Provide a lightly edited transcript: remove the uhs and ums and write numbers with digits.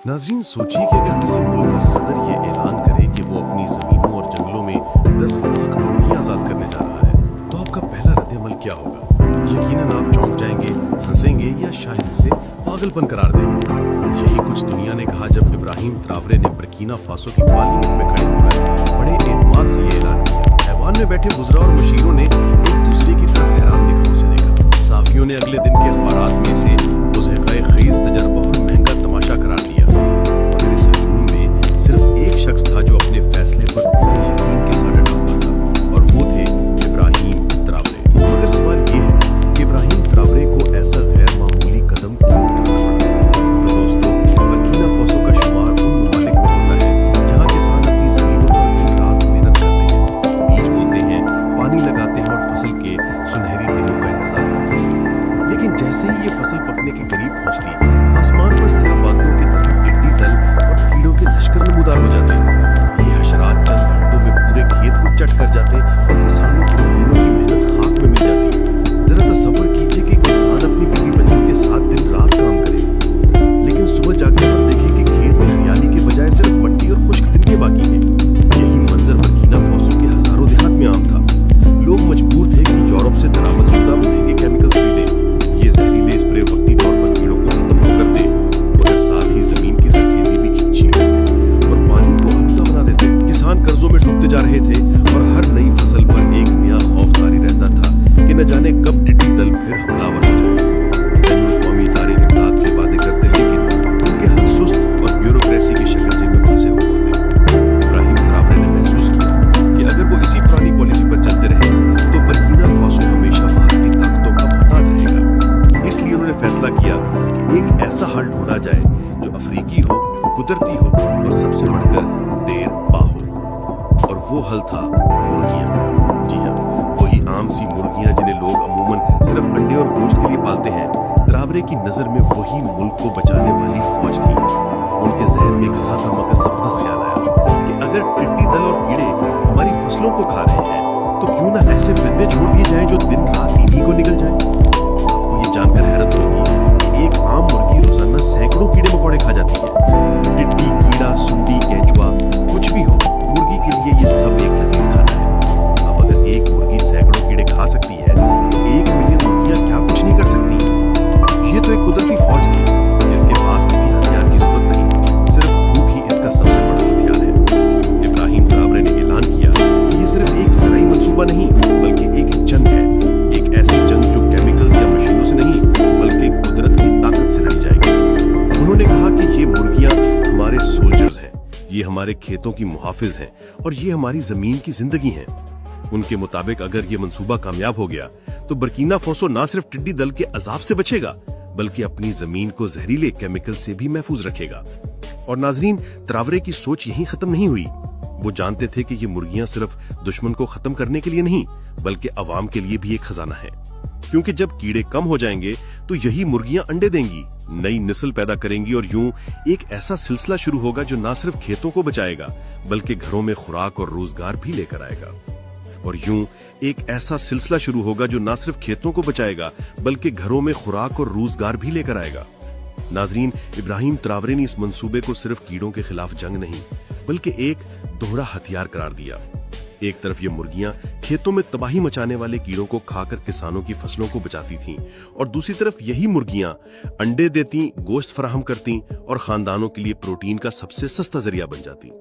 नाज़रीन, सोचिए कि अगर किसी मुल्क का सदर ये ऐलान करे कि वो अपनी ज़मीनों और जंगलों में 10 लाख मुर्गियां आज़ाद करने जा रहा है, तो आपका पहला रद्द-ए-अमल क्या होगा? यकीनन आप चौंक जाएंगे, हंसेंगे या शायद इसे पागलपन करार देंगे। यही कुछ दुनिया ने कहा जब इब्राहिम ट्रावरे ने बुर्किना फासो की पार्लियामेंट में खड़े होकर बड़े एतमाद से ये ऐलान किया। ऐवान में बैठे वुज़रा और मुशीरों ने एक दूसरे की तरफ हैरान निगाहों से देखा। सहाफ़ियों ने अगले दिन के अखबारात में से मुज़हिक़े ख़ीज़ तजर्बा और महंगा तमाशा करार दिया। मगर इस हजूम में सिर्फ एक शख्स था जो अपने फैसले पर पूरे यकीन के साथ डटा हुआ था, और वो थे इब्राहिम ट्रावरे। मगर सवाल ये है कि इब्राहिम ट्रावरे को ऐसा गैर मामूली कदम क्यों उठाना पड़ा? तो दोस्तों, बुर्किना फासो का शुमार उन ममालिक में होता है जहाँ किसान अपनी ज़मीनों पर दिन रात मेहनत करते हैं, बीज बोते हैं, पानी लगाते हैं और फसल के सुनहरी दिनों का इंतजार करते हैं। लेकिन जैसे ही ये फसल पकने के करीब पहुंचती, आसमान पर स्याह बादलों की तरह टिड्डी दल और कीड़ों के लश्कर नमूदार हो जाते। ये हशरात चंद घंटों में पूरे खेत को चट कर जाते और किसानों की महीनों की मेहनत खाक में मिल जाती। जरा तसव्वुर कीजिए कि किसान अपनी बीवी बच्चों के साथ दिन रात काम करे, लेकिन सुबह जागने पर देखे कि खेत में हरियाली के बजाय सिर्फ मिट्टी और खुश्क तिनके बाकी हैं। यही मंजर बुर्किना फासो के हजारों देहात में आम था। लोग मजबूर थे कि यूरोप से दरामद शुदा महंगे केमिकल्स खरीदें। ये जहरीले स्प्रे वक्ती तौर पर कीड़ों को खत्म तो कर दे, मगर साथ ही जमीन की सरखेजी भी खींची लेते और पानी को आलूदा बना देते। किसान कर्जों में डूबते जा रहे थे और हर नई फसल पर एक नया खौफ तारी रहता था कि न जाने कब टिड्डी दल फिर हमलावर हो जाए। कौमी इदारे इमदाद के वादे करते, लेकिन उनके हल सुस्त और ब्यूरोक्रेसी की शिकंजे में फंसे हुए होते। इब्राहिम ट्रावरे ने महसूस किया कि अगर वो इसी पुरानी पॉलिसी पर चलते रहे तो बुर्किना फासो हमेशा बाहर की ताकतों का मोहताज रहेगा। इसलिए उन्होंने फैसला किया कि एक ऐसा हल ढूंढा जाए जो अफ्रीकी हो, कुदरती हो और सबसे बढ़कर देर पा हो। और वो हल था मुर्गियां। जी हाँ, वही आम सी मुर्गियां जिन्हें लोग अमूमन सिर्फ अंडे और गोश्त के लिए पालते हैं। ट्रावरे की नजर में वही मुल्क को बचाने वाली फौज थी। उनके जहन में एक सादा मगर जबरदस्त ख्याल आया कि अगर टिड्डी दल और कीड़े हमारी फसलों को खा रहे हैं, तो क्यों ना ऐसे बंदे छोड़ दिए जाएं जो दिन रात इन्हीं को निकल जाएं। आपको ये जानकर हैरत होगी कि एक आम मुर्गी रोजाना सैकड़ों कीड़े मकोड़े खा जाती है। टिड्डी, कीड़ा, सुंडी, केंचुआ, कुछ भी हो, मुर्गी के लिए ये सब एक लजीज खाना है। अब अगर एक मुर्गी सैकड़ों कीड़े खा सकती है, तो 1 मिलियन मुर्गियां क्या कुछ नहीं कर सकती? ये तो एक कुदरती फौज थी जिसके पास किसी हथियार की जरूरत नहीं, सिर्फ भूख ही इसका सबसे बड़ा हथियार है। इब्राहिम ट्रावरे ने ऐलान किया कि ये सिर्फ एक ज़राई मंसूबा नहीं, बल्कि एक जंग है। एक ऐसी जंग जो केमिकल्स या मशीनों से नहीं, बल्कि कुदरत की ताकत से लड़ी जाएगी। उन्होंने कहा कि ये मुर्गियां हमारे सोल्जर्स हैं, ये हमारे खेतों की मुहाफिज हैं और ये हमारी जमीन की जिंदगी हैं। उनके मुताबिक अगर ये मंसूबा कामयाब हो गया तो बुर्किना फासो ना सिर्फ टिड्डी दल के अजाब से बचेगा, बल्कि अपनी जमीन को जहरीले केमिकल से भी महफूज रखेगा। और नाजरीन, ट्रावरे की सोच यहीं खत्म नहीं हुई। वो जानते थे कि ये मुर्गियां सिर्फ दुश्मन को खत्म करने के लिए नहीं, बल्कि अवाम के लिए भी एक खजाना है। क्योंकि जब कीड़े कम हो जाएंगे तो यही मुर्गियां अंडे देंगी, नई नस्ल पैदा करेंगी और यूं एक ऐसा सिलसिला शुरू होगा जो ना सिर्फ खेतों को बचाएगा, बल्कि घरों में खुराक और रोजगार भी लेकर आएगा। और यूं एक ऐसा सिलसिला शुरू होगा जो ना सिर्फ खेतों को बचाएगा, बल्कि घरों में खुराक और रोजगार भी लेकर आएगा। नाजरीन, इब्राहिम ट्रावरे ने इस मंसूबे को सिर्फ कीड़ों के खिलाफ जंग नहीं, बल्कि एक दोहरा हथियार करार दिया। एक तरफ ये मुर्गियां खेतों में तबाही मचाने वाले कीड़ों को खाकर किसानों की फसलों को बचाती थीं, और दूसरी तरफ यही मुर्गियां अंडे देती, गोश्त फराहम करती और खानदानों के लिए प्रोटीन का सबसे सस्ता जरिया बन जाती।